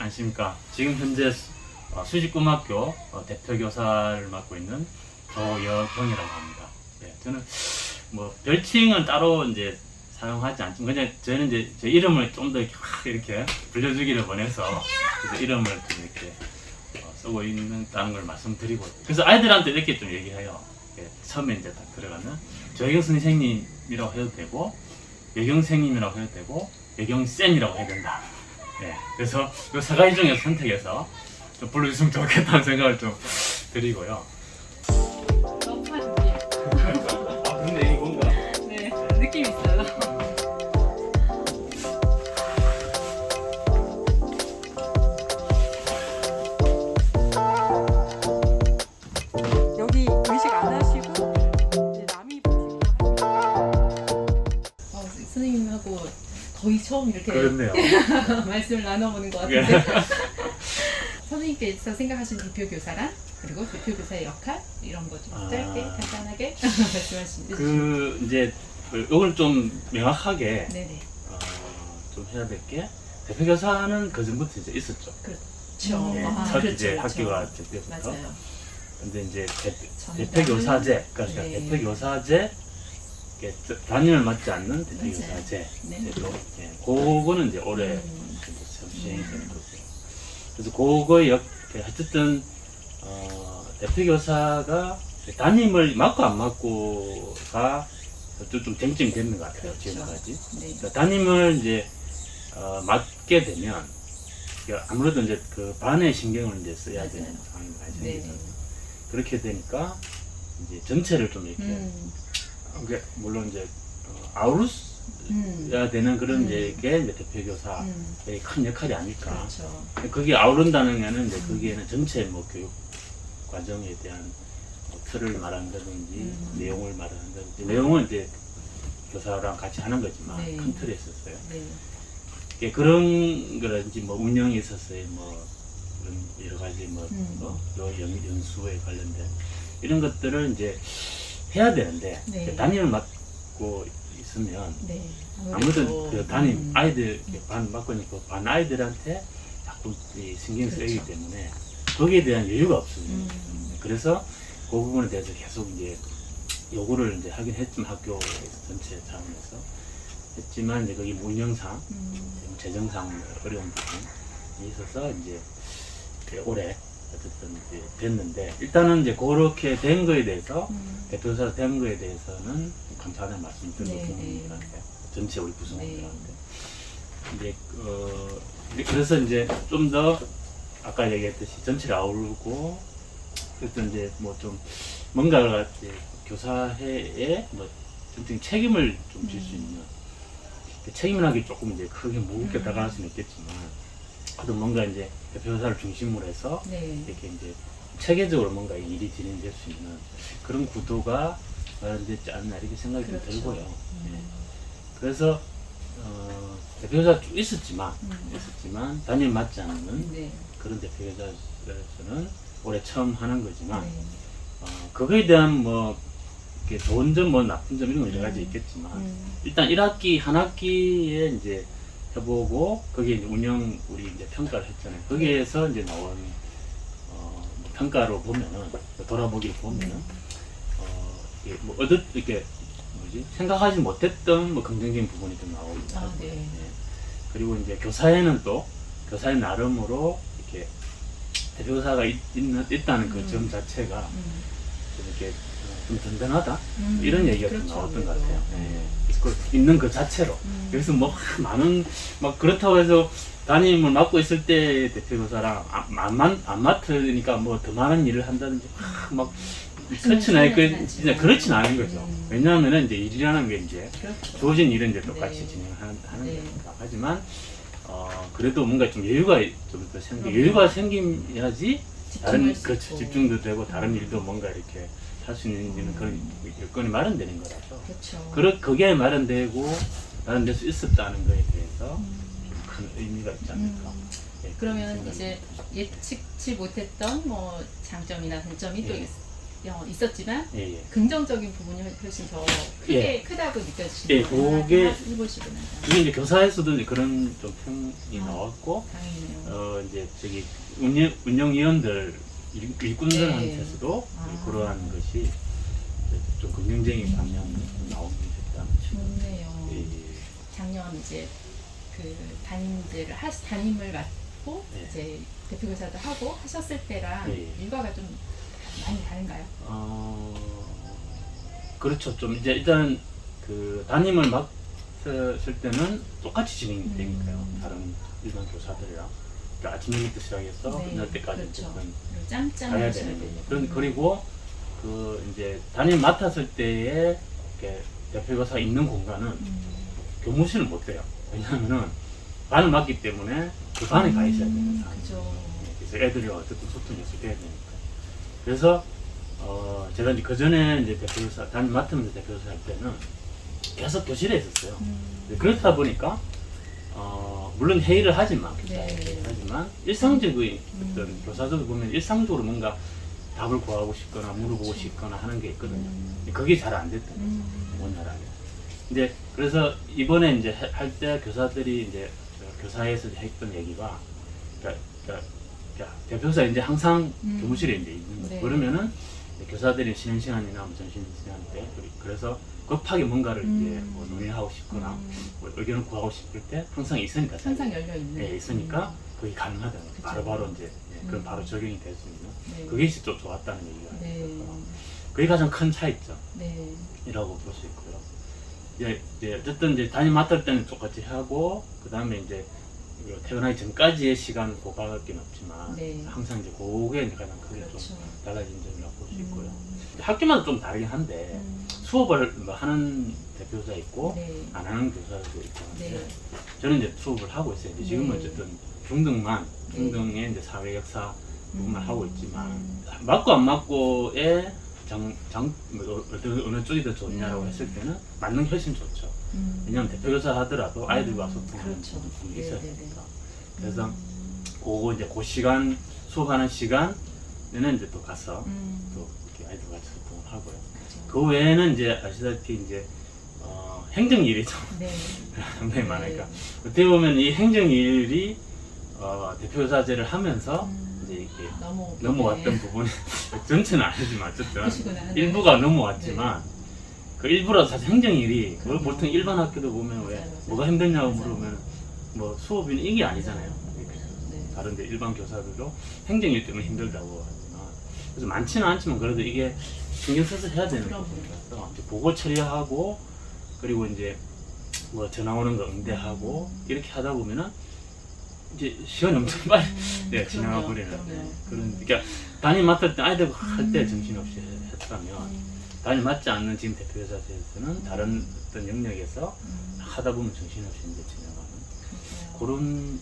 안녕하십니까. 지금 현재 수직고등학교 대표교사를 맡고 있는 조여경이라고 합니다. 예, 저는 뭐 별칭은 따로 이제 사용하지 않지만 그냥 저는 이제 제 이름을 좀 더 이렇게 불려주기를 원해서 그래서 이름을 좀 이렇게 쓰고 있다는 걸 말씀드리고, 그래서 아이들한테 이렇게 좀 얘기해요. 예, 처음에 이제 딱 들어가는 조여경 선생님이라고 해도 되고, 여경 선생님이라고 해도 되고, 여경 쌤이라고 해야 된다. 예, 그래서 이 세 가지 중에서 선택해서 좀 불러주시면 좋겠다는 생각을 좀 드리고요. 너무 좋지. 아, 근데 이게 뭔가 네, 느낌 있어요. 여기 의식 안 하시고 이제 남이 보시고 선생님하고 거의 처음 이렇게 그렇네요. 말씀을 나눠보는 것 예. 같은데 선생님께서 생각하시는 대표교사란? 그리고 대표교사의 역할? 이런 거 좀 짧게 간단하게 말씀하시면 그 이제 이걸 좀 명확하게 네네. 좀 해야 될 게, 대표교사는 그 전부터 이제 있었죠. 그렇죠. 예, 아, 첫 그렇죠, 이제 그렇죠. 학교가 될 때부터. 맞아요. 근데 이제 전담은- 대표교사제, 그러니까 네. 대표교사제, 담임을 맡지 않는 대표교사제, 네. 그거는 이제 올해 시행이 되는 거고요. 그래서 그거에 어쨌든 대표교사가 담임을 맡고 안 맡고가 좀 쟁점이 되는 것 같아요. 그렇죠. 지금까지. 네. 그러니까 담임을 이제 맡게 되면 아무래도 이제 그 반의 신경을 이제 써야 맞아요. 되는 상황이 많이 네. 생기잖아요. 그렇게 되니까 이제 전체를 좀 이렇게 그게 물론 이제 아우르야 되는 그런 이제 게 이제 대표교사의 큰 역할이 아닐까. 그렇죠. 그게 아우른다는 거는 이제 거기에는 전체 뭐 교육 과정에 대한 뭐 틀을 말한다든지 내용을 말한다든지, 내용은 이제 교사랑 같이 하는 거지만 네. 큰 틀에 있었어요. 네. 예, 그런 거라든지 뭐 운영에 있었어요. 뭐 그런 여러 가지 뭐 연수에 관련된 이런 것들을 이제 해야 되는데, 네. 담임을 맡고 있으면 네. 아무래도 그 담임 아이들 반 맡고 있는 그 반 아이들한테 자꾸 신경 쓰이기 그렇죠. 때문에 거기에 대한 여유가 없습니다. 그래서 그 부분에 대해서 계속 이제 요구를 이제 하긴 했지만, 학교 전체 차원에서 했지만 이제 거기 운영상, 재정상 어려운 부분이 있어서 이제 올해 어쨌든 이제 됐는데, 일단은 이제 그렇게 된 거에 대해서 대표교사 된 거에 대해서는 감사하다는 말씀 드리고, 네, 부모님들한테 전체 우리 구성원들한테 네. 이제 그래서 이제 좀 더 아까 얘기했듯이 전체를 아우르고, 그래서 이제 뭐 좀 뭔가가 이제 교사회에 뭐 전적인 책임을 좀 질 수 있는, 책임을 하기 조금 이제 크게 무겁게 다가갈 수는 있겠지만, 그래도 뭔가 이제 대표교사를 중심으로 해서 네. 이렇게 이제 체계적으로 뭔가 일이 진행될 수 있는 그런 구도가 마련되지 않나 이렇게 생각이 좀 그렇죠. 들고요. 네. 그래서 대표교사 쭉 있었지만 담임 맡지 않는 네. 그런 대표교사로서는 올해 처음 하는 거지만, 네. 그거에 대한 뭐 이렇게 좋은 점, 뭐 나쁜 점 이런 거 여러 가지 있겠지만, 일단 1학기 한 학기에 이제 해보고 거기에 이제 운영 우리 이제 평가를 했잖아요. 거기에서 이제 나온 뭐 평가로 보면은, 돌아보기 보면은 이게 뭐 이렇게 뭐지 생각하지 못했던 뭐 긍정적인 부분이 좀 나오기도 하고, 네. 네. 그리고 이제 교사에는 또 교사의 나름으로 이렇게 대표교사가 있다는 그 점 자체가 좀 이렇게 좀 든든하다, 이런 얘기가 좀 그렇죠, 나왔던 것 아무래도. 같아요. 네. 그래서 그 있는 그 자체로. 그래서 뭐 많은 막 그렇다고 해서 담임을 맡고 있을 때 대표교사랑 안 맡으니까 뭐 더 많은 일을 한다든지 막 그렇진 진짜 그렇진 않은 거죠. 왜냐하면은 이제 일이라는 게 이제 그렇죠. 주어진 일은 이제 똑같이 네. 진행하는 네. 거니까. 하지만 그래도 뭔가 좀 여유가 좀 더 여유가 생겨야지 다른 집중도 되고 다른 일도 뭔가 이렇게 할 수 있는 그런 여건이 마련되는 거라서, 그렇죠. 그게 마련될 수 있었다는 거에 대해서 좀 큰 의미가 있지 않을까. 네, 그러면 생각이 이제 듭니다. 예측치 못했던 뭐 장점이나 단점이 또 예. 있었지만 예, 예. 긍정적인 부분이 훨씬 더 크다고 느껴지시는 예, 거예요. 그게- 해보시고 나서. 이게 이제 교사에서도 이제 그런 좀 평이 나왔고, 다행이네요. 이제 저기 운영위원들 일꾼들한테서도 아. 그러한 것이 이제 좀 긍정적인 방향이 나오게 됐다는 식으로. 좋네요. 예, 예. 작년 이제 그 담임을 맡고 예. 이제 대표교사도 하고 하셨을 때랑 예. 일과가 좀 많이 다른가요? 그렇죠. 좀 이제 일단 그 담임을 맡았을 때는 똑같이 진행이 되니까요. 다른 일반 교사들이랑. 그러니까 아침 일부터 시작해서 네, 끝날 때까지 그렇죠. 어쨌든 그리고 짬짬 가야 하셔야 되는 되고. 거죠. 그리고 그 이제 담임 맡았을 때에 이렇게 대표교사 있는 공간은 교무실을 못 돼요. 왜냐하면은 반을 맡기 때문에 그 반에 가 있어야 되는 상황. 그죠. 그래서 애들이 어쨌든 소통이 돼야 되니까. 그래서 제가 이제 그 전에 이제 대표교사 담임 맡으면서 대표교사 할 때는 계속 교실에 있었어요. 그렇다 보니까 물론 회의를 하지만 네. 하지만 일상적인 어떤 교사들 보면 일상적으로 뭔가 답을 구하고 싶거나 물어보고 그렇죠. 싶거나 하는 게 있거든요. 그게 잘 안 됐던 거죠. 원활하게. 이제 그래서 이번에 이제 할 때 교사들이 이제 교사에서 했던 얘기가 그러니까 대표사 이제 항상 교무실에 이제 있는 거예요. 네. 그러면은 교사들이 쉬는 시간이나 뭐 점심 시간 때 그래서 급하게 뭔가를 이제 뭐 논의하고 싶거나 뭐 의견을 구하고 싶을 때 항상 있으니까 항상 열려 있는. 예, 있으니까 그게 가능하다는 거예요. 그쵸. 바로바로 이제 그럼 바로 적용이 될 수 있는 네. 그게 좀 좋았다는 얘기가 네. 있어서 그게 가장 큰 차이점이라고 네. 볼 수 있고요. 이제 어쨌든 이제 담임 맡을 때는 똑같이 하고 그 다음에 이제 퇴근하기 전까지의 시간 고가밖에 없지만 네. 항상 이제 그게 이제 가장 크게 그렇죠. 좀 달라진 점이라고 볼 수 있고요. 학교마다 좀 다르긴 한데 수업을 뭐 하는 대표자 있고 네. 안 하는 교사도 있고 한데 네. 저는 이제 수업을 하고 있어요. 이제 지금은 네. 어쨌든 중등만 네. 중등의 이제 사회 역사 부분만 하고 있지만 음. 맞고 안 맞고의 어느 쪽이 더 좋냐라고 했을 때는 맞는 게 훨씬 좋죠. 왜냐하면 대표교사 하더라도 아이들과 소통하는 그렇죠. 부분이 있어야 네, 네, 되니까. 그래서 그거 이제 그 시간 수업하는 시간에는 이제 또 가서 또 이렇게 아이들과 같이 소통을 하고요. 그렇죠. 그 외에는 이제 아시다시피 이제 행정일이 좀 네. 상당히 많으니까 어떻게 보면 이 행정일이 대표교사제를 하면서 이제 이렇게 넘어왔던 부분이 전체는 아니지만 어쨌든 그러시구나. 일부가 넘어왔지만 그 일부라도 사실 행정일이 그럼요. 보통 일반 학교도 보면 왜 맞아요, 맞아요. 뭐가 힘들냐고 맞아요. 물으면 뭐 수업이는 이게 아니잖아요. 네. 다른데 일반 교사들도 행정일 때문에 힘들다고 하지만 그래서 많지는 않지만 그래도 이게 신경 써서 해야 되는 그럼. 부분이라서 이제 보고 처리하고 그리고 이제 뭐 전화 오는 거 응대하고 이렇게 하다 보면은 이제 시간이 엄청 빨리 지나가 버리는 그런 그러니까 담임 맡을 때 아이들 할 때 정신없이 했다면 담임 맡지 않는 지금 대표교사제에서는 다른 어떤 영역에서 하다 보면 정신없이 이제 지나가는 그런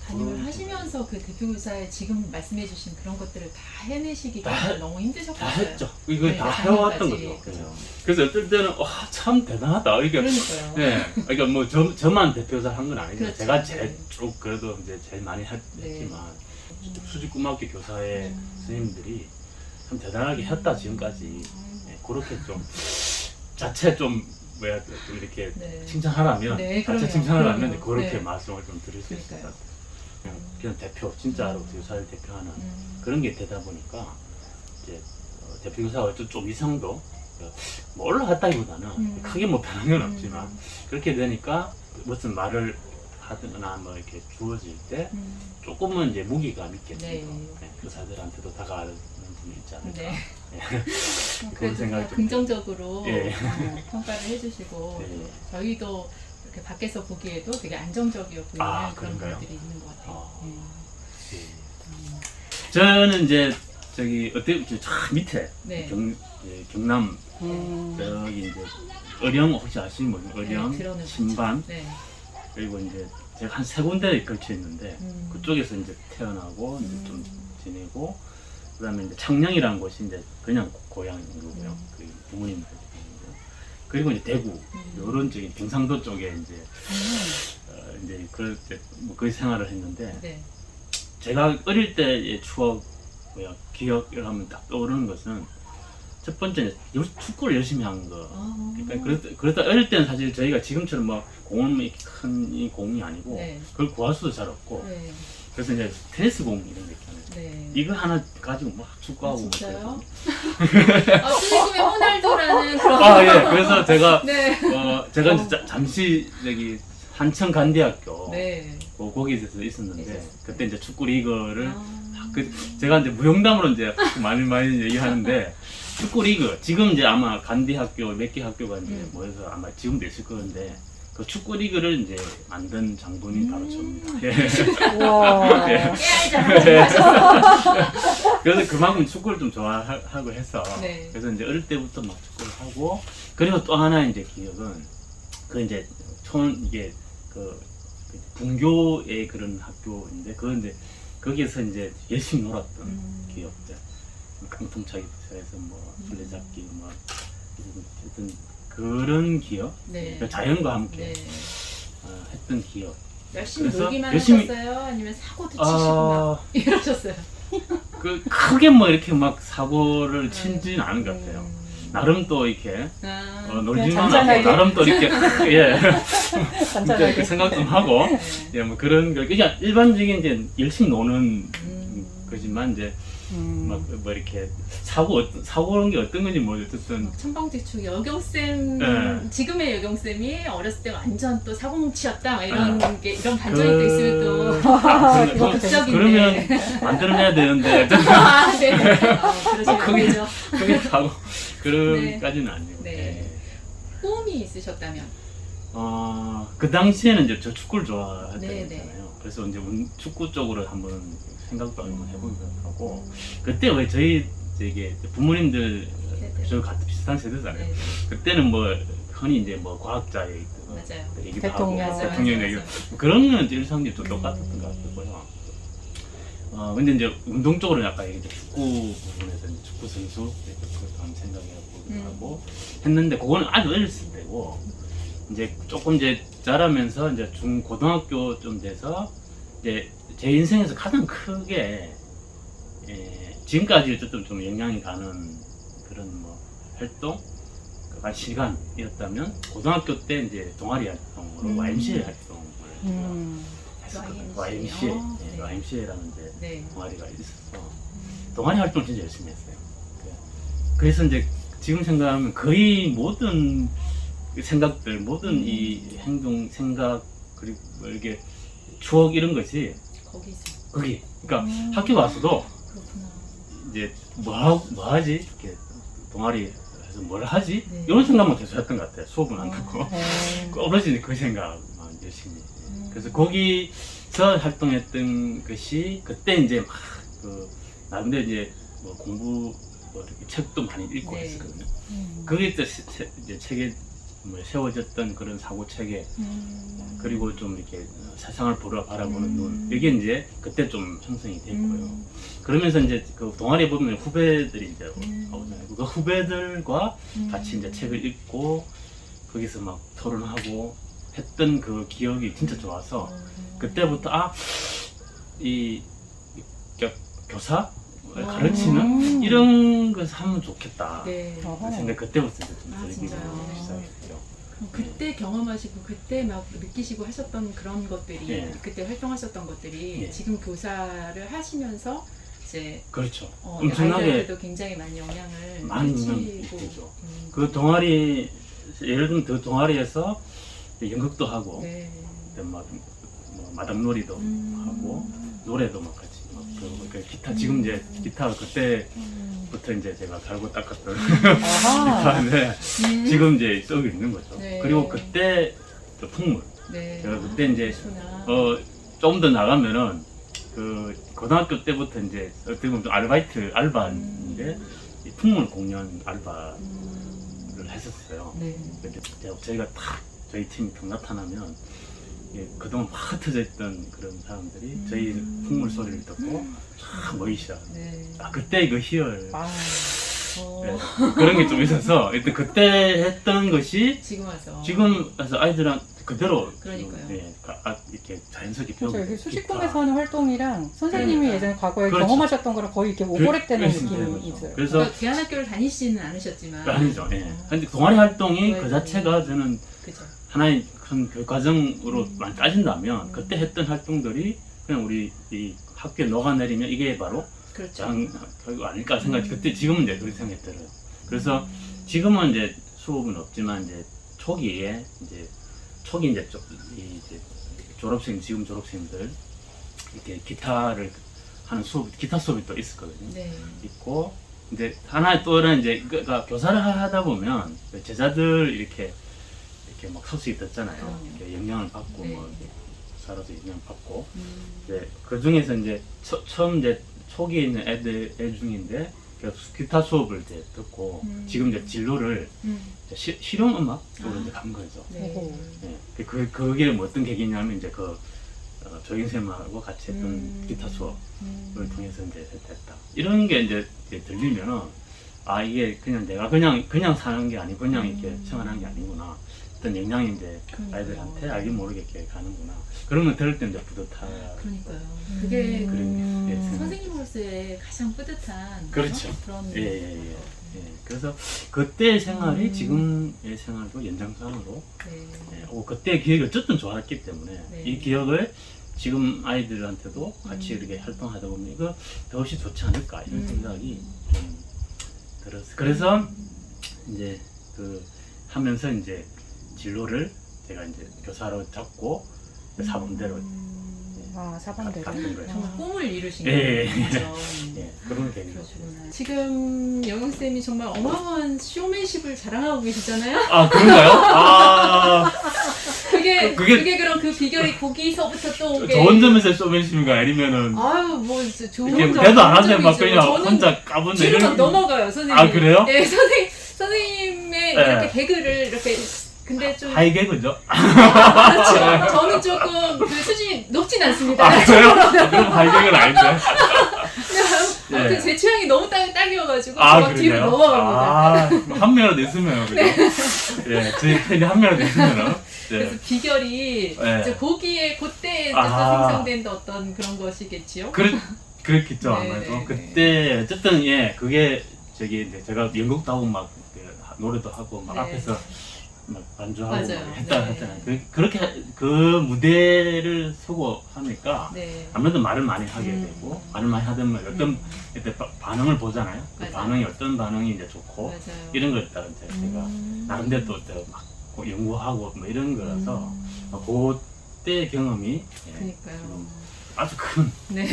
담임을 하시면서 그 대표교사의 지금 말씀해주신 그런 것들을 다 해내시기가 다 너무 힘드셨겠어요. 다 했죠. 이거 네, 다 해왔던 작년까지. 거죠. 그죠. 그래서 어떨 때는 참 대단하다. 이게 그러니까요. 네, 그러니까 뭐 저만 대표사 한 건 아니죠. 그렇죠. 제가 네. 제일 쭉 그래도 이제 제일 많이 했지만 수직고등학교 교사의 선생님들이 참 대단하게 했다 지금까지 그렇게 좀 자체 좀 뭐야 좀 이렇게 네. 칭찬하라면 네, 자체 그럼요. 칭찬하라면 그럼요. 그렇게 네. 말씀을 좀 드릴 수 있을 것 그러니까요. 같아요. 그냥 대표 진짜로 교사를 대표하는 그런 게 되다 보니까 이제 대표교사가 어쩌 좀 이상도 뭐 올라갔다기보다는 크게 뭐 변한 건 없지만 그렇게 되니까 무슨 말을 하거나 뭐 이렇게 주어질 때 조금은 이제 무기가 있겠죠. 네. 교사들한테도 다가가는 분이 있지 않을까. 네. 그런 그래도 생각이 그냥 좀 긍정적으로 예. 평가를 해주시고 예. 저희도 이렇게 밖에서 보기에도 되게 안정적이어 보이는 아, 그런 그런가요? 분들이 있는 것 같아요. 예. 저는 이제 저기 어때 저 밑에 네. 경남 저기 이제 의령 혹시 아시는 분 의령 네, 들어는 신반 봤죠. 네. 그리고 이제 제가 한 세 군데에 걸쳐 있는데 그쪽에서 이제 태어나고 이제 좀 지내고 그다음에 이제 창녕이라는 곳이 이제 그냥 고향인 거고요. 그 부모님 고향이고 그리고 이제 대구 이런 쪽인 경상도 쪽에 이제 이제 그럴 때뭐 거기 생활을 했는데 네. 제가 어릴 때의 추억 기억을 하면 딱 떠오르는 것은 첫 번째는 축구를 열심히 한 거. 아. 그러니까 그러다 어릴 때는 사실 저희가 지금처럼 뭐 공은 이렇게 큰 공이 아니고 네. 그걸 구할 수도 잘 없고 네. 그래서 이제 테니스 공 이런 거 있잖아요. 네. 이거 하나 가지고 막 축구하고 막 진짜요? 그랬거든요. 선생님의 호날두라는 그런. 아 예, 그래서 제가 네. 제가 이제 잠시 저기 한천 간대학교 네. 거기서 있었는데 있었어요. 그때 이제 축구 리그를 아. 제가 이제 무용담으로 이제 많이 얘기하는데 축구 리그 지금 이제 아마 간디 학교 몇 개 학교가 이제 모여서 아마 지금도 있을 건데 그 축구 리그를 이제 만든 장본이 바로 저입니다. 예. 와. 예. 깨알잖아요. 그래서 그만큼 축구를 좀 좋아하고 해서 네. 그래서 이제 어릴 때부터 막 축구를 하고 그리고 또 하나 이제 기억은 그 이제 이게 그 분교의 그런 학교인데 그 이제 거기에서 이제 열심히 놀았던 기억들 깡통차기부터 해서 뭐 술래잡기 뭐 어떤 그런 기억 네. 자연과 함께 네. 했던 기억. 열심히 그래서 놀기만 열심히- 하셨어요? 아니면 사고도 치시고 막 이러셨어요? 그 크게 뭐 이렇게 막 사고를 치지는 않은 것 같아요. 나름 또 이렇게 아. 놀지만 않고 잔잔하게? 나름 또 이렇게 예 간단하게. 이렇게 생각 좀 하고 네. 예 뭐 그런 거 그냥 일반적인 이제 열심히 노는 거지만 이제 음. 막 뭐 이렇게 사고라는 게 어떤 건지 모르겠든 천방지축 여경쌤 네. 지금의 여경쌤이 어렸을 때 완전 또 사고뭉치였다 막 이런 네. 게 이런 반전이 또 있으면 또 이것도 극적인데. 그러면 만들어내야 되는데 아, 네. 그러시면 안 크게 되죠. 크게 사고 네. 그런까지는 아니고 네. 예. 꿈이 있으셨다면 그 당시에는 이제 저 축구를 좋아했던 네, 거잖아요. 그래서 이제 축구 쪽으로 한번 생각도 한번 해보기도 하고 그때 왜 저희 이게 부모님들 세대. 저 같은 비슷한 세대잖아요. 네. 그때는 뭐 흔히 이제 뭐 과학자 맞아요. 얘기도 대통령. 하고 맞아요, 대통령 맞아요, 얘기 맞아요. 그런 거는 일상적으로 좀 똑같았던 것 같고요. 근데 이제 운동 쪽으로 약간 이제 축구 부분에서 이제 축구 선수 그것도 한번 생각해보기도 하고 했는데 그거는 아주 어렸을 때고 이제 조금 이제 자라면서 이제 고등학교 좀 돼서 이제 제 인생에서 가장 크게 지금까지 어쨌든 좀 영향이 가는 그런 뭐 활동, 시간이었다면 고등학교 때 이제 동아리 활동으로 YMCA 활동을 했었거든요. YMCA, 네. YMCA라는 이제 네. 동아리가 있었어. 동아리 활동을 진짜 열심히 했어요. 그래서 이제 지금 생각하면 거의 모든 생각들, 모든 이 행동, 생각, 그리고 뭐 이렇게 추억 이런 것이 거기서. 거기. 그러니까 학교 가서도 그렇구나. 이제 뭐 하지? 이렇게 동아리 해서 뭘 하지? 네. 이런 생각만 계속 했던 것 같아요. 수업은 안 듣고. 네. 어르신이 그 생각만 열심히. 그래서 거기서 활동했던 것이 그때 이제 막 나름대로 이제 뭐 공부 뭐 이렇게 책도 많이 읽고 네. 했었거든요. 그게 또 이제 책에 뭐 세워졌던 그런 사고 체계 그리고 좀 이렇게 세상을 바라보는 눈 이게 이제 그때 좀 형성이 됐고요. 그러면서 이제 그 동아리 보면 후배들이 이제 나오잖아요. 그 후배들과 같이 이제 책을 읽고 거기서 막 토론하고 했던 그 기억이 진짜 좋아서 그때부터 이 교사 가르치는 이런 것을 하면 좋겠다. 네. 그 생각 그때부터 이제 좀 아, 들기 진짜요? 시작했죠. 그때 경험하시고 그때 막 느끼시고 하셨던 그런 것들이 예. 그때 활동하셨던 것들이 예. 지금 교사를 하시면서 이제 그렇죠. 엄청나게 아이들한테도 굉장히 많이 영향을 많이 미치고 있죠. 그 동아리 예를 들면 그 동아리에서 연극도 하고 네. 뭐 마당놀이도 하고 노래도 막 같이 막 그러고 기타 지금 이제 기타 그때부터 이제 제가 달고 닦았던 아하. 기타인데 지금 이제 쓰고 있는 거죠. 네. 그리고 그때 또 풍물 네. 제가 그때 이제 그렇구나. 좀 더 나가면은 그 고등학교 때부터 이제 어떻게 보면 좀 알바인데 이 풍물 공연 알바를 했었어요. 네. 근데 저희가 딱 저희 팀이 딱 나타나면 그동안 막 흩어져 있던 그런 사람들이 저희 풍물 소리를 듣고 쫙 모이기 시작. 네. 그때 그 희열 아. 그런 게 좀 있어서 일단 그때 했던 것이 지금 와서 지금 와서 아이들한테 그대로 그러니까요. 이렇게 자연스럽게 그렇죠. 배우게 여기 수식공에서 하는 활동이랑 선생님이 그러니까. 예전에 과거에 그렇죠. 경험하셨던 거랑 거의 이렇게 오버랩되는 느낌이 그렇죠. 있어요. 그래서 그러니까 대안학교를 다니시지는 않으셨지만 아니죠. 예. 근데 동아리 활동이 그 그거에 자체가 저는 그죠. 하나의 큰 교과정으로 많이 따진다면 그때 했던 활동들이 그냥 우리 이 학교에 녹아내리면 이게 바로 그렇죠. 결국 아닐까 생각이 그때 지금은 이제 그렇게 생각이 들어요. 그래서 지금은 이제 수업은 없지만 이제 초기에 이제 이제 졸업생 지금 졸업생들 이렇게 기타를 하는 기타 수업이 또 있었거든요. 네. 있고 이제 하나의 또 다른 이제 그러니까 교사를 하다 보면 제자들 이렇게 막 소식이 듣잖아요. 이렇게 영향을 받고 네. 뭐 이렇게 교사로서 영향 받고 음. 이제 그 중에서 이제 처음 이제 초기에 있는 애 중인데 기타 수업을 이제 듣고 지금 이제 진로를 이제 실용 음악 쪽으로 이제 간 거죠. 네. 네. 그게 뭐 어떤 계기냐면 이제 조경 쌤하고 같이 했던 기타 수업을 통해서 이제 됐다. 이런 게 이제 들리면은 이게 그냥 내가 그냥 사는 게 아니고 그냥 이렇게 생활하는 게 아니구나. 어떤 영향이 이제 그러니까요. 아이들한테 알게 모르게 이렇게 가는구나. 그런 거 들을 때 이제 뿌듯하다. 그러니까요. 그게 그런 게 생각이 선생님으로서의 가장 뿌듯한 그렇죠. 그런 예. 그래서 그때의 생활이 지금의 생활도 연장선으로 네. 그때의 기억이 어쨌든 좋았기 때문에 네. 이 기억을 지금 아이들한테도 같이 이렇게 활동하다 보면 이거 더없이 좋지 않을까 이런 생각이 좀 들었어요. 그래서 이제 하면서 이제 진로를 제가 이제 교사로 잡고 사범대로 사범대로. 갔던 거예요. 정말 꿈을 이루신 예. 거예요. 그렇죠. 그런 계기가 그러시구나. 지금 영영쌤이 정말 어마어마한 쇼맨십을 자랑하고 계시잖아요. 그런가요? 그게 그럼 그 비결이 거기서부터 또 온 게. 좋은 점에서 쇼맨십인가 아니면은 아유 뭐 진짜 좋은 이렇게 점. 대도 안 하세요? 막 점이죠. 그냥 저는 혼자 까부는 뒤로 막 넘어가요 선생님. 아, 그래요? 예, 선생님의 이렇게 개그를 이렇게 근데 좀 하이개그죠? 그렇죠. 저는 조금 그 수준이 높진 않습니다. 그래요? 그럼 하이개그는 아닌데. 아무튼 제 취향이 너무 딱이어가지고 아, 막 뒤로 그러네요? 넘어갑니다. 한 명이라도 있으면, 그죠? 네, 저희 팬이 한 명이라도 있으면. 그래서 비결이 네. 이제 거기에 그때 이제 생성된 어떤 그런 것이겠지요. 그렇겠죠, 네, 아무래도. 네, 그때, 어쨌든, 그게, 제가 연극도 하고, 막, 노래도 하고, 막, 네. 앞에서, 막, 반주하고, 맞아요. 막 네. 했잖아요. 그렇게, 그 무대를 서고 하니까, 네. 아무래도 말을 많이 하게 되고, 말을 많이 하면 어떤, 그때 반응을 보잖아요. 그 맞아요. 반응이 어떤 반응이 이제 좋고, 맞아요. 이런 걸 따라 이제 제가, 나름대로 또 막, 연구하고, 뭐 이런 거라서, 그때 경험이, 그러니까요. 아주 큰, 네.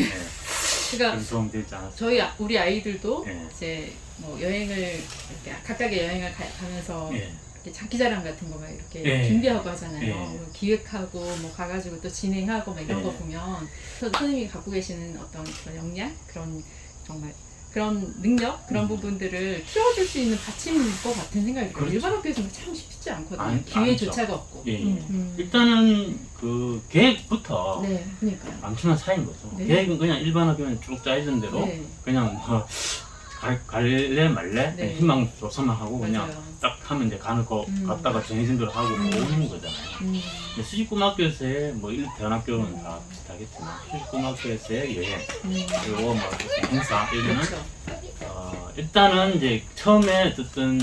그러니까 큰 도움이 되지 않았어요. 우리 아이들도 예. 이제 뭐 여행을 이렇게 각각의 여행을 가면서 예. 이렇게 장기자랑 같은 거 막 이렇게 예. 준비하고 하잖아요. 예. 뭐 기획하고 뭐 가가지고 또 진행하고 막 이런 예. 거 보면 선생님이 갖고 계시는 어떤 그런 역량 그런 정말 그런 능력 그런 부분들을 키워줄 수 있는 받침일 것 같은 생각이 들어요. 그렇죠. 일반 학교에서는 참 쉽지 않거든요. 아니, 기회조차가 없고. 예. 일단은 그 계획부터 네, 그러니까요. 엄청난 차이인 거죠. 네. 계획은 그냥 일반 학교는 쭉 짜여진 대로 네, 그냥 뭐 갈래 말래 네. 그냥 희망 조성만 하고 그냥 맞아요. 딱 하면 이제 가는 거 갔다가 정해진 대로 하고 오는 거잖아요. 근데 수직고등학교에서의 뭐 대안학교는 다 비슷하겠지만 수직고등학교에서의 여행 그리고 뭐 행사 이런 거는 그렇죠. 일단은 이제 처음에 어쨌든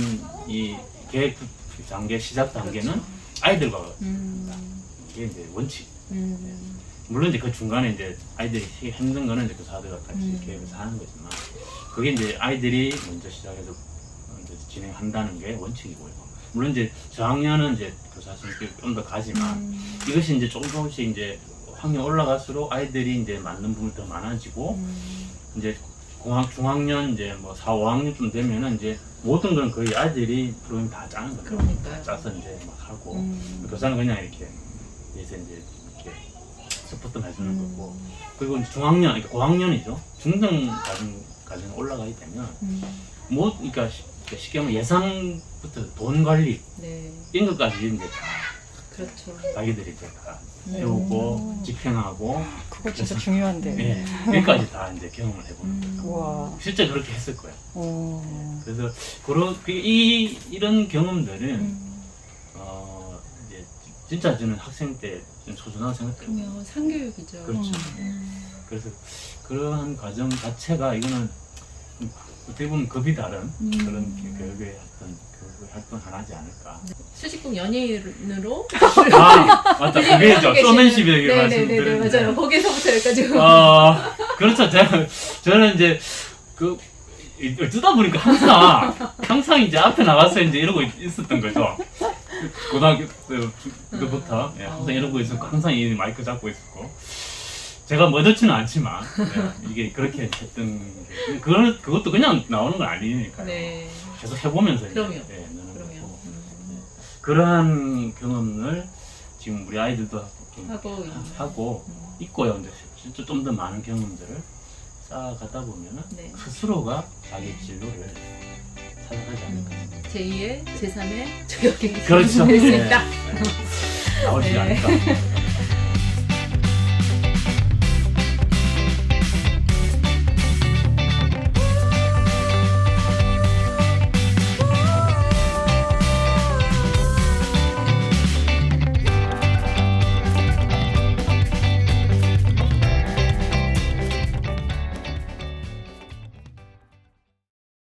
이 계획 단계 시작 단계는 그렇죠. 아이들과 이게 이제 원칙. 물론 이제 그 중간에 이제 아이들이 힘든 거는 이제 교사들과 같이 계획을 하는 거지만 그게 이제 아이들이 먼저 시작해서 이제 진행한다는 게 원칙이고요. 물론 이제 저학년은 이제 교사 선생님이 좀 더 가지만 이것이 이제 조금씩 이제 학년 올라갈수록 아이들이 이제 맞는 부분이 더 많아지고 이제 중학년 이제 뭐 4, 5학년쯤 되면은 이제 모든 건 거의 아이들이 프로그램 다 짜는 거죠. 그러니까요. 짜서 이제 막 하고 교사는 그냥 이렇게 이제 이렇게 서포트만 해주는 거고 그리고 이제 중학년, 그러니까 고학년이죠. 중등 과정 올라가게 되면 뭐 그러니까 쉽게 말하면 예상부터 돈 관리 네, 이런 것까지 이제 다 그렇죠. 자기들이 이제 다 배우고 집행하고 그거 진짜 중요한데. 예, 여기까지 다 이제 경험을 해보는 거죠. 우와. 실제 그렇게 했을 거예요. 오. 그래서 이런 경험들은 이제 진짜 저는 학생 때 좀 소중하다고 생각해요. 그러면 상교육이죠. 그렇죠. 그래서 그러한 과정 자체가 이거는 어떻게 보면 급이 다른 그런 교육의 활동 하나지 않을까. 수식국 연예인으로 아 맞다, 그게죠. 계시는- 쇼맨십이라고 네네네 말씀드렸는데. 맞아요. 거기서부터 여기까지. 그렇죠. 저는 이제 뜨다 보니까 항상 이제 앞에 나가서 이제 이러고 있었던 거죠. 고등학교 때부터 항상 이러고 있었고, 항상 이 마이크 잡고 있었고. 제가 멋지는 않지만 이게 그렇게 했던 게 그것도 그냥 나오는 건 아니니까요. 네. 계속 해보면서 이제, 그럼요. 느는 그러면 거고. 그러한 경험을 지금 우리 아이들도 좀 하고 있고요. 이제 진짜 좀 더 많은 경험들을 쌓아가다 보면은 네. 스스로가 자기 진로를 찾아가지 않을까. 제2의 제3의 저격이 그렇죠. 될 수 네. 있다. 나오지 네. 않을까.